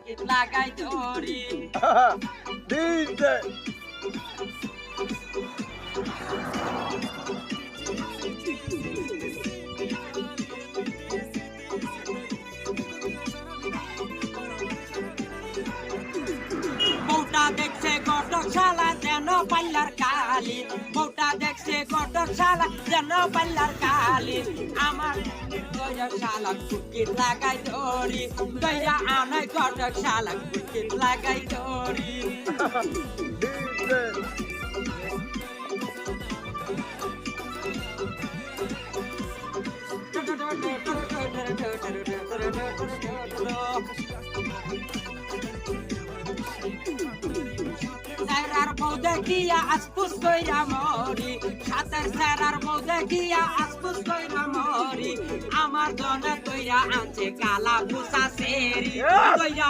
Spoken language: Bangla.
কুকিট লাগাই ধরি ডিজে বউটা দেখছে গটক শালা যেন পাল্লার কালি বউটা দেখছে গটক শালা যেন পাল্লার কালি আমার গটক শালা কুকিট লাগাই ধরি দইয়া আনাই গটক শালা কুকিট লাগাই ধরি ডিজে স্যারার বউ দেখিয়া আসপুস কইরা মরি সাতের স্যারার বউ দেখিয়া আসপুস কইরা মরি আমার জনে তৈরা আনছে কালা ভুসা সেরি তৈরা